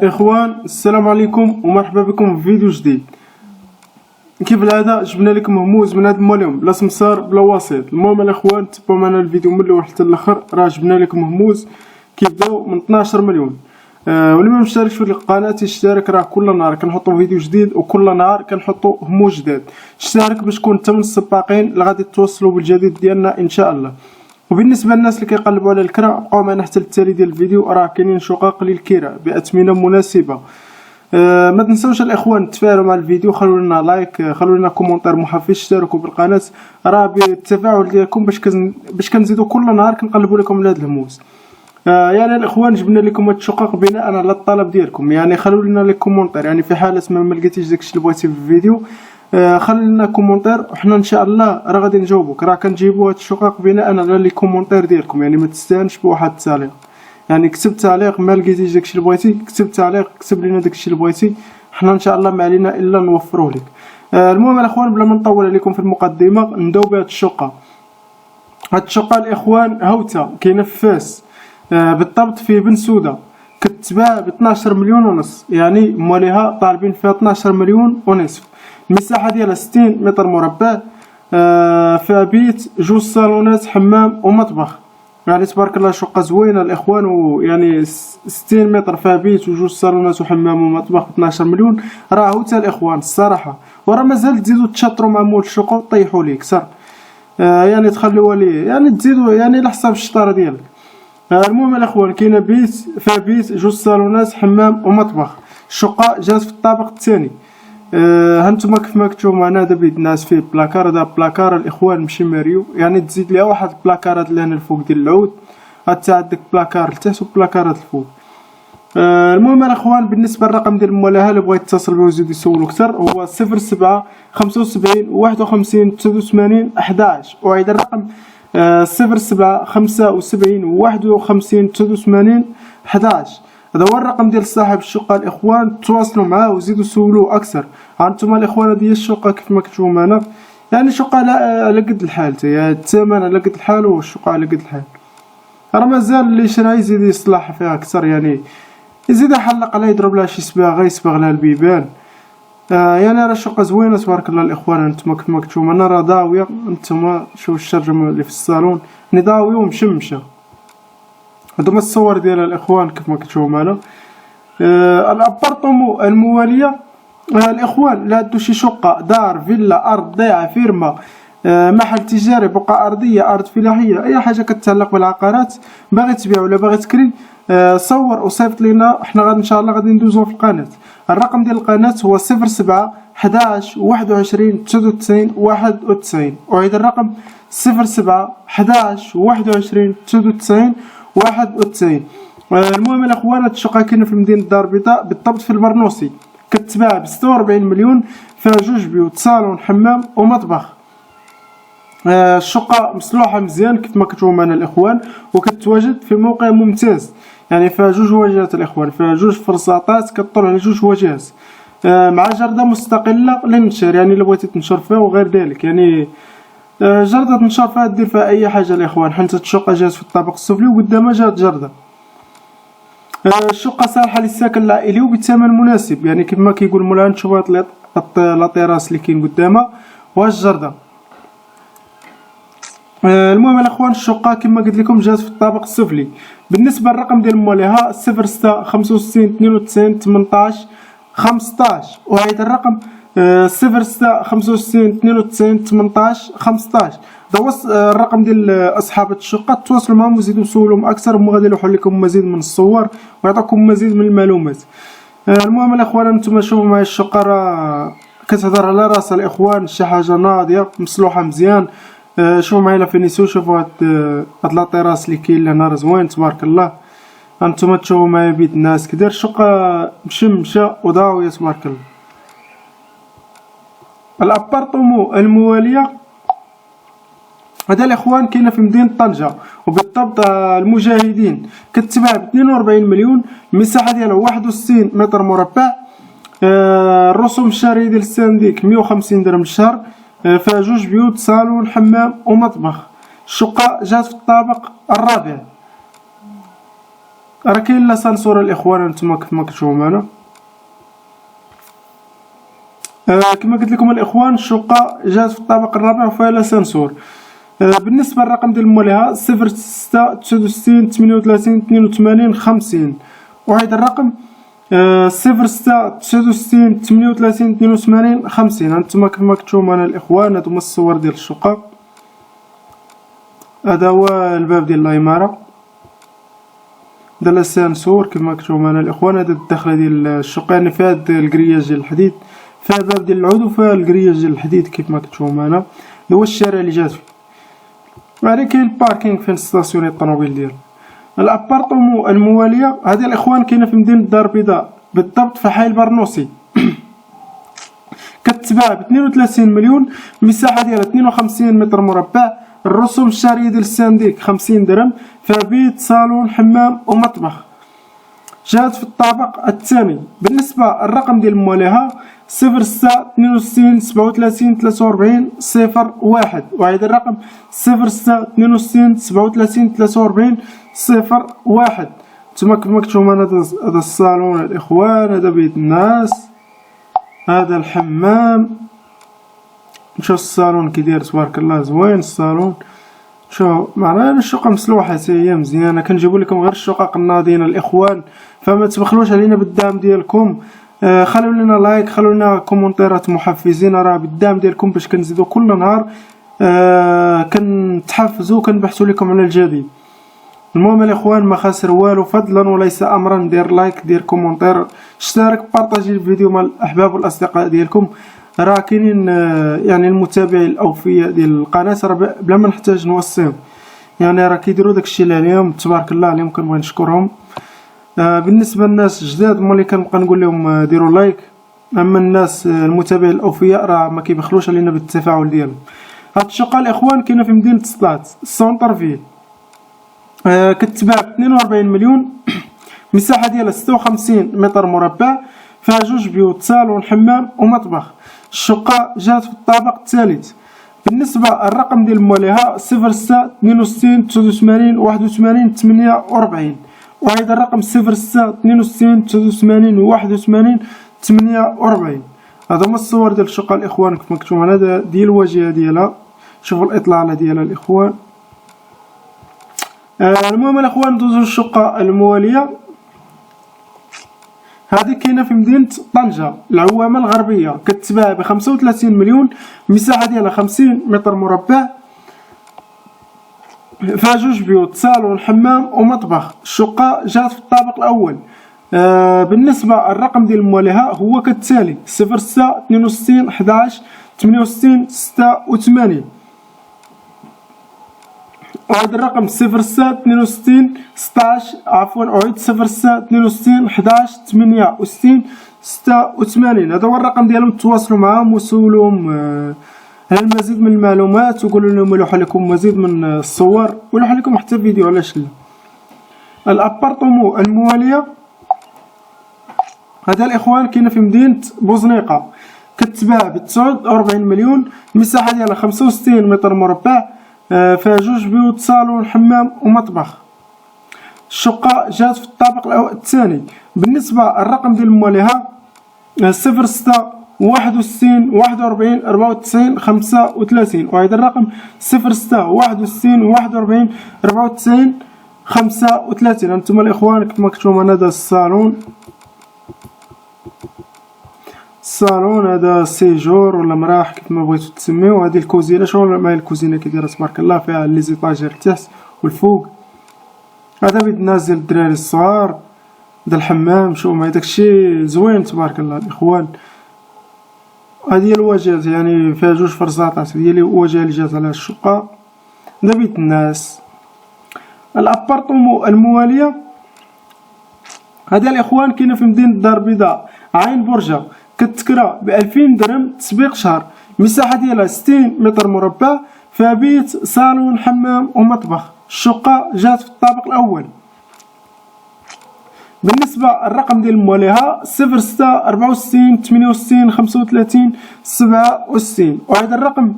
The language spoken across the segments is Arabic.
اخوان، السلام عليكم ومرحبا بكم في فيديو جديد. كيف العاده جبنا لكم مهموز من هذا الموليوم بلا سمسار بلا وسيط. المهم الاخوان تبعوا معنا الفيديو من الاول حتى الاخر، راه جبنا لكم مهموز كيبداو من 12 مليون. واللي ما مشتركش في القناه يشترك، راه كل نهار كنحطوا فيديو جديد وكل نهار كنحطوا هموز جداد. اشترك باش تكون انت من السباقين اللي غادي توصلوا بالجديد ديالنا ان شاء الله. وبالنسبه للناس اللي كيقلبوا على الكرا، بقاو معنا حتى للتالي ديال الفيديو، راه كاينين شقق للكراء باثمنه مناسبه. ما تنساوش الاخوان تفاعلوا مع الفيديو، خلوا لنا لايك، خلوا لنا كومونتير محفز، اشتركوا بالقناه، راه بالتفاعل ديالكم باش كنزيدوا كل نهار كنقلبوا لكم لهاد الهموز. يعني الاخوان جبنا لكم هاد الشقق بناء على الطلب ديالكم، يعني خلوا لنا لي كومونتير، يعني في حاله ما لقيتيش داكشي اللي بغيتي في الفيديو خلي لنا كومونتير وحنا ان شاء الله راه غادي نجاوبوك. راه كنجيبوا هاد الشقق بناء على لي كومونتير ديالكم، يعني ما تستهانش بواحد التعليق. يعني كتب تعليق ما لقيتيش داكشي اللي بغيتي، كتب تعليق كتب لنا داكشي اللي بغيتي، حنا ان شاء الله ما علينا الا نوفروه لك. المهم الاخوان بلا ما نطول عليكم في المقدمه نبداو بهاد الشقه. هاد الشقه الاخوان هاوته كاينه في فاس، بالضبط في بن سوده، كتباع ب 12 مليون ونص، يعني مواليها طالبين فيها 12 مليون ونصف. المساحه ديالها 60 متر مربع، فيها بيت، جوج صالونات، حمام ومطبخ. يعني تبارك الله شقه زوينه الاخوان، ويعني 60 متر فيها بيت وجوج صالونات وحمام ومطبخ ب 12 مليون، راه هو تا الاخوان الصراحه. وراه مازال تزيدوا تشطروا مع مول الشقه وطيحوا ليه كثر، يعني تخليوها ليه، يعني تزيدوا يعني على حساب الشطاره ديالك. المهم الاخوان كاينه بيت، فيها بيت، جوج صالونات، حمام ومطبخ. الشقه جات في الطابق الثاني. هانتوما كيف ما كتشوفوا معنا هذا بيت الناس فيه بلاكار، هذا بلاكار الاخوان ماشي ماريو، يعني تزيد ليها واحد البلاكارات لهنا الفوق ديال العود، حتى عندك بلاكار لتحت وبلاكارات الفوق. المهم الاخوان بالنسبه للرقم ديال المولاها اللي بغا يتصل به ويزيد يسولو اكثر هو 07 75 51 89 11، وعيد الرقم 07 75 51 89 11. هذا هو الرقم ديال صاحب الشقه الاخوان، تواصلوا معاه وزيدوا سولوه اكثر. هانتوما الاخوان هذه هي الشقه كيف ما كتشوفوا معنا، يعني شقه على قد الحال، حتى الثمن على قد الحال والشقه على قد الحال. راه مازال اللي شرا يزيد يصلح فيها اكثر، يعني يزيد يحلق عليها، يضرب لها شي صباغه، يصبغ لها البيبان. يعني راه شقه زوينه تبارك الله الاخوان. هانتوما كيف ما كتشوفوا معنا راه ضاويه، هانتوما شوفوا الشرجم اللي في الصالون يعني ضاويه ومشمشه. هادو هما الصور ديالها الاخوان كيف ما كتشوفوا معنا. الابارطومو المواليه الاخوان، لا هادو شي شقه، دار، فيلا، ارض، ضيعه، فيرما، محل تجاري، بقعه ارضيه، ارض فلاحيه، اي حاجه كتتعلق بالعقارات، باغي تبيع ولا باغي تكري، صور وصيفط لينا، حنا غادي ان شاء الله غادي ندوزو في القناه. الرقم ديال القناه هو 07 11 21 99 91، وعيد الرقم 07 11 21 99 91. المهم الاخوان هاد الشقه كاينه في مدينه الدار البيضاء، بالضبط في البرنوسي، كتباع ب 46 مليون، فيها جوج بيوت، صالون، حمام ومطبخ. الشقه مصلوحه مزيان كيف ما كتشوفوا معنا الاخوان، وكتواجد في موقع ممتاز، يعني فيها جوج واجهات الاخوان، فيها جوج فرصاطات كطل على جوج واجهات، مع جرده مستقله للنشر، يعني الا بغيتي تنشر فيها وغير ذلك، يعني جرده تنشر فيها دير فيها اي حاجه الاخوان، حيت الشقه جات في الطابق السفلي وقدامها جات جرده. الشقه صالحه للسكن العائلي وبثمن مناسب، يعني كيف ما كيقول مولاها نشوفوا هاد لاطيراس اللي كاين قدامها والجرده. المهم الاخوان الشقه كما قلت لكم جات في الطابق السفلي. بالنسبه للرقم ديال مواليها 06 65 92 18 15، وهذا الرقم 06 65 92 18 15. هذا هو الرقم ديال اصحاب الشقه، تواصلوا معهم وزيدوا سولهم اكثر، هما غادي يلوحوا لكم مزيد من الصور ويعطيكم مزيد من المعلومات. المهم الاخوان انتم شوفوا معايا الشقه راه كتهضر على راسها الاخوان، شي حاجه ناضيه مصلوحه مزيان. شوفوا معايا فينيسيو، شوفوا هاد لاطيراس اللي كاين لهنا راه زوين تبارك الله. هانتوما تشوفوا معايا بيت الناس كدير، الشقه مشمشه وضاويه تبارك الله. الابارطومو المواليه هذا الاخوان كاينه في مدينه طنجه، وبالضبط المجاهدين، كتباع ب 42 مليون، المساحه ديالها 61 متر مربع. الرسوم الشهريه ديال السنديك 150 درهم الشهر، فيها جوج بيوت، صالون، حمام ومطبخ. الشقه جات في الطابق الرابع. راه كاين لاسانسور الاخوان نتوما كما كتشوفوا معنا. كما قلت لكم الاخوان الشقه جات في الطابق الرابع وفيها لاسانسور. بالنسبه للرقم ديال موليها 06 69 38 82 50 وهذا الرقم 06 69 38 82 50. هانتوما كما كتشوفوا معنا الاخوان هادو هما الصور ديال الشقه. هذا هو الباب ديال العماره، هذا الاسانسور كما كتشوفوا معنا الاخوان. هذا الدخله ديال الشقه يعني فيها هاد الكرياج ديال الحديد، فيها باب ديال العود وفيها الكرياج ديال الحديد كيف كتشوفوا معنا. هذا هو الشارع اللي جات فيه. بعد كاين الباركينغ فين ستاسيوني الطوموبيل ديالو. الابارطومون المواليه هذه الاخوان كاينه في مدينه الدار البيضاء بالضبط في حي البرنوسي. كتباع ب 32 مليون، المساحه ديالها 52 متر مربع. الرسوم الشهريه ديال السنديك 50 درهم، فيها بيت صالون حمام ومطبخ. جات في الطابق الثاني. بالنسبه الرقم ديال مواليها 06 62 37 43 01 وهذا الرقم 06 62 37 43 01. نتوما كما كتشوفوا معنا هذا الصالون الاخوان، هذا بيت الناس، هذا الحمام. نشوف الصالون كي داير تبارك الله زوين الصالون. شوف معنا الشقه مسلوحه حتى هي مزيانه. كنجيبوا لكم غير الشقق الناضين الاخوان، فما تبخلوش علينا بالدعم ديالكم. خلوا لنا لايك، خلوا لنا كومونتيرات محفزين، راه بالدعم ديالكم باش كنزيدو كل نهار كنتحفزوا كنبحثوا لكم على الجديد. المهم الاخوان ما خاسر والو، فضلا وليس امرا دير لايك، دير كومونتير، اشترك، بارطاجي الفيديو مع الاحباب والاصدقاء ديالكم. راه كاينين يعني المتابعين الاوفياء ديال القناه راه بلا ما نحتاج نوصيهم، يعني راه كيديروا داكشي اللي عليهم تبارك الله عليهم، كنبغي نشكرهم. بالنسبه للناس الجداد ملي كنبقى نقول لهم ديروا لايك، اما الناس المتابعين الاوفياء راه ما كيبخلوش علينا بالتفاعل ديالهم. هاد الشقه الاخوان كاينه في مدينه سطات السونتر فيل. كتباع ب 42 مليون، المساحه ديالها 56 متر مربع، فيها جوج بيوت صالون حمام ومطبخ. الشقه جات في الطابق الثالث. بالنسبه الرقم ديال مواليها 06 62 89 81 48 وهذا الرقم 06 62 89 81 48. هذا هما الصور ديال الشقه الاخوان كما كتشوفوا. هذا ديال الواجهه ديالها، شوفوا الاطلاله ديالها الاخوان. المهم الاخوان ندوزو للشقه المواليه. هذه كاينه في مدينه طنجه العوامه الغربيه، كتباع ب 35 مليون، المساحه ديالها 50 متر مربع، فيها جوج بيوت صالون حمام ومطبخ. الشقه جات في الطابق الاول. بالنسبه الرقم ديال مواليها هو كالتالي 06 62 11 68 86 وهذا الرقم 06 62 16 عفوا أعيد 06 62 11 68 86. هذا هو الرقم ديالهم. تواصلوا معاهم وسولوهم على المزيد من المعلومات وقولوا لهم يلوحوا لكم مزيد من الصور ويلوحوا لكم حتى فيديو علاش لا. الابارطومون المواليه هذا الاخوان كاينه في مدينه بوزنيقه، كتباع ب 49 مليون، المساحه ديالها 65 متر مربع، فيها جوج بيوت صالون حمام ومطبخ. الشقه جات في الطابق الثاني. بالنسبه الرقم ديال مواليها 06 61 41 94 35 وهذا الرقم 06 61 41 94 35. هانتوما الاخوان كما كتشوفوا هذا الصالون، الصالون هذا سيجور ولا مراح كيف ما بغيتو تسميو. هذه الكوزينه، شوفوا معايا الكوزينه كي دايره تبارك الله، فيها لي زيطاجير تحت والفوق. هذا بيت نازل الدراري الصغار. هذا الحمام، شوفوا معايا داكشي زوين تبارك الله الاخوان. هذه الواجهات يعني فيها جوج فرزاطات، هي الواجهه اللي جات على الشقه. هذا بيت الناس. الابارطومون المواليه هذا الاخوان كاينه في مدينه الدار البيضاء عين برجه، كتكرا ب 2000 درهم تسبيق شهر، المساحه ديالها 60 متر مربع، فيها بيت صالون حمام ومطبخ. الشقه جات في الطابق الاول. بالنسبه الرقم ديال مواليها 06 64 68 35 67 وهذا الرقم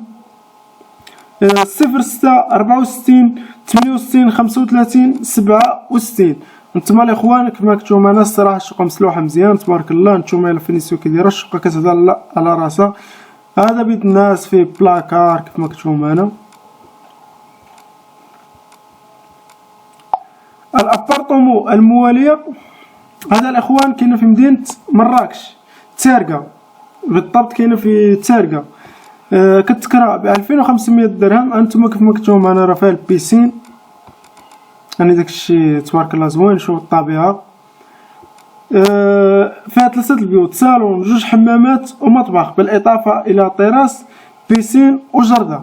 06 64 68 35 67 نتوما الاخوان كما كنتو معنا الصراحه الشقه مسلوحه مزيان تبارك الله. نتوما الا فينيسيو كي دايره الشقه كتهضر على راسها. هذا بيت الناس فيه بلاكار كما كنتو معنا. الابارطومون المواليه هذا الاخوان كاينه في مدينه مراكش تارقه، بالضبط كاينه في تارقه. كتكرا ب 2500 درهم. انتم كيف ما كنتو معنا راه فيها البيسين، يعني داكشي تبارك الله زوين. شوف الطبيعه. فيها 3 البيوت، صالون، 2 حمامات ومطبخ، بالاضافه الى طراس، بيسين وجرده.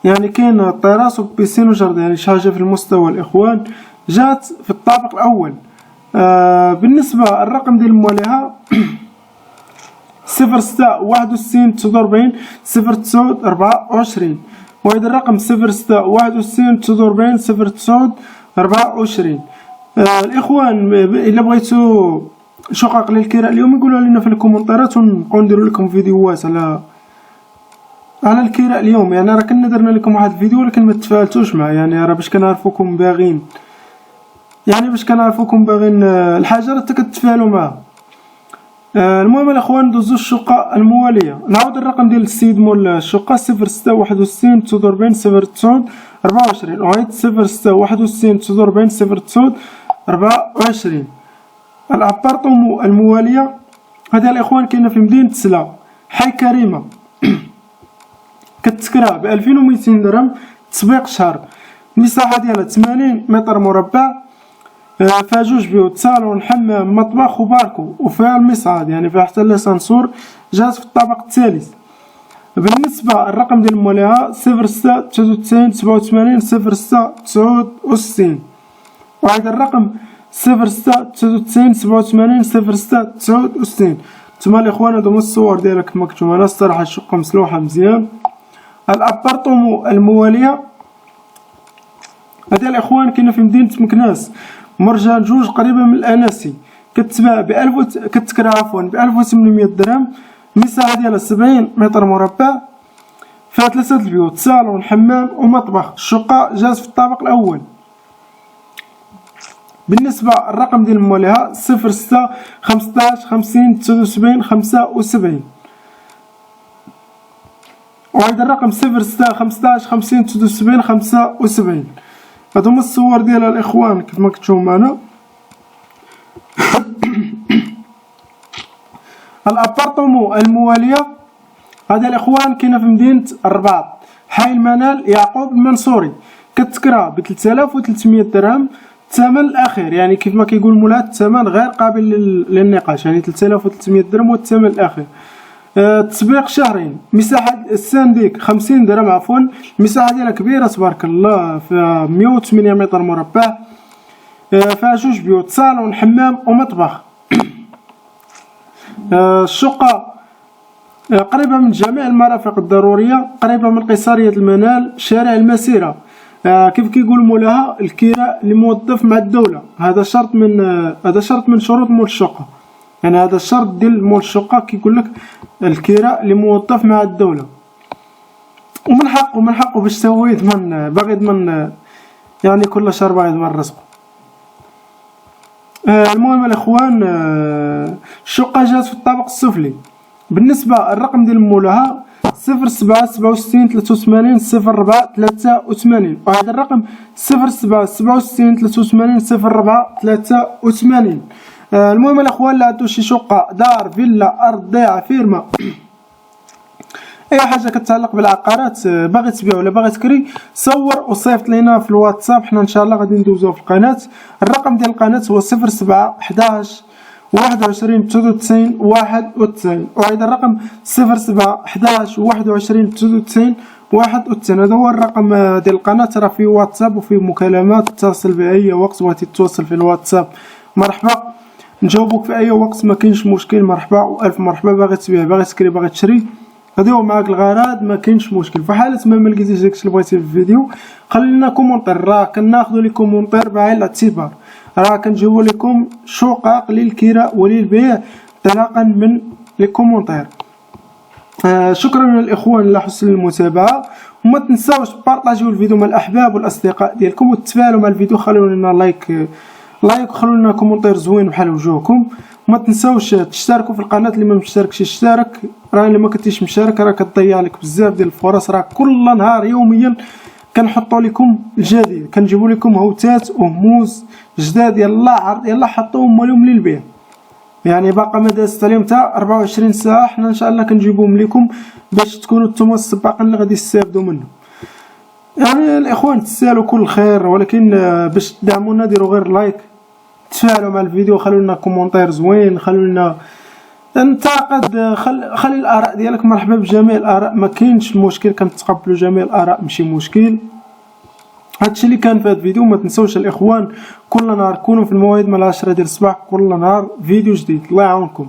يعني كاين طراس وبيسين وجرده، يعني شي حاجه في المستوى الاخوان. جات في الطابق الاول. بالنسبه الرقم ديال مواليها 0661 49 09 24. وهذا الرقم 0661 49 09 24. الاخوان الا بغيتو شقق للكراء اليوم يقولوا لنا في الكومنتات ونبقاو نديروا لكم فيديوهات على الكراء اليوم. يعني راه كنا درنا لكم واحد الفيديو ولكن ما تفاعلتوش معاه، يعني راه باش كنعرفوكم باغين، يعني باش كنعرفوكم باغين الحاجه راه كتفاعلوا معها. المهم الاخوان ندوزو الشقه المواليه. نعاود الرقم ديال السيد مول الشقه 0661 49 09 24. وعيد 0661 49 09 24. الابارطومون المواليه هذا الاخوان كاينه في مدينه سلا حي كريمه. كتكرا ب 2200 درهم تسبيق شهر. المساحه ديالها 80 متر مربع. فيها 2 بيوت، صالون، حمام، مطبخ وباركو، وفيها المصعد، يعني فيها حتى لاسانسور. جات في الطابق الثالث. بالنسبه الرقم ديال مواليها 0699 87 0669. وهذا الرقم 0699 87 0669. نتوما الاخوان هادو هما الصور ديالها كما كنتو معنا. الصراحه الشقه مسلوحه مزيان. الابارطومون المواليه هذا الاخوان كاينه في مدينه مكناس مرجان 2 قريبه من الاناسي. كتباع كتكرا عفوا ب 1800 درهم. المساحه ديالها 70 متر مربع. فيها 3 البيوت، صالون، حمام ومطبخ. الشقه جات في الطابق الاول. بالنسبه الرقم ديال مواليها 06 15 50 79 75. وهذا الرقم 06 15 50 79 75. هادو هما الصور ديالها الاخوان كما كتشوفوا معنا. الابارطومون المواليه هذا الاخوان كاينه في مدينه الرباط حي المنال يعقوب المنصوري. كتكرا ب 3300 درهم. الثمن الاخير يعني كيف ما كيقول مولاها الثمن غير قابل للنقاش، يعني 3300 درهم والثمن الاخير. تسبيق شهرين. مساحه السانديك 50 درهم عفوا. المساحه ديالها كبيره تبارك الله، فيها 108 متر مربع. فيها 2 بيوت، صالون، حمام ومطبخ. الشقه قريبه من جميع المرافق الضروريه، قريبه من قيصريه المنال، شارع المسيره. كيف كيقول مولاها الكراء لموظف مع الدوله. هذا شرط من شروط مول الشقه، يعني هذا الشرط ديال مول الشقه كيقول لك الكراء لموظف مع الدوله. ومن حقه باش هو يضمن باغي يضمن، يعني كل شهر باغي يضمن رزقه. المهم الاخوان الشقه جات في الطابق السفلي. بالنسبه الرقم ديال مولاها 07 67 83 04 83. وهذا الرقم 07 67 83 04 83. المهم الاخوان اللي عندو شي شقه، دار، فيلا، ارض، ضيعه، فيرما، اي حاجه كتعلق بالعقارات باغي تبيع ولا باغي تكري، صور وصيفط لينا في الواتساب. حنا ان شاء الله غادي ندوزوه في القناه. الرقم ديال القناه هو 07 11 21 99 91. وهذا الرقم 07 11 21 99 91. هذا هو الرقم ديال القناه. راه فيه واتساب وفيه مكالمات، تتصل باي وقت بغيتي تتواصل في الواتساب مرحبا، نجاوبك في اي وقت، ما كاينش مشكل. مرحبا والف مرحبا. باغي تبيع، باغي تكري، باغي تشري، هذا هو معاك الغرض، ما كاينش مشكل. في حاله ما لقيتيش داكشي اللي بغيتي في الفيديو خلي لنا كومونتير، راه كناخذوا لي كومونتير بعين الاعتبار، راه كنجيبوا لكم شقق للكراء وللبيع انطلاقا من لي كومونتير. شكرا للاخوان على حسن المتابعه، وما تنساوش تبارطاجيو الفيديو مع الاحباب والاصدقاء ديالكم وتتفاعلوا مع الفيديو. خليو لنا لايك لايك وخلوا لنا كومونتير زوين بحال وجوهكم. وما تنساوش تشتركوا في القناه اللي ما مشتركش يشترك، راه الا ما كنتيش مشترك راه كتضيع لك بزاف ديال الفرص. راه كل نهار يوميا كنحطوا لكم الجديد، كنجيبوا لكم هوتات وهموز جداد يلا حطوهم ولهم للبيع. يعني باقا ما دازت عليهم حتى 24 ساعه، حنا ان شاء الله كنجيبوهم لكم باش تكونوا نتوما السباقين اللي غادي تستافدوا منه. يعني الاخوان تستاهلوا كل خير، ولكن باش تدعمونا ديروا غير لايك، تفاعلوا مع الفيديو، خلوا لنا كومونتير زوين، خلوا لنا انتقد، خلي الاراء ديالك مرحبا بجميع الاراء، ما كاينش مشكل، كنتقبلوا جميع الاراء ماشي مشكل. هادشي اللي كان في هاد الفيديو. ما تنسوش الاخوان كل نهار كونوا في الموعد من 10 ديال الصباح، كل نهار فيديو جديد. الله يعاونكم.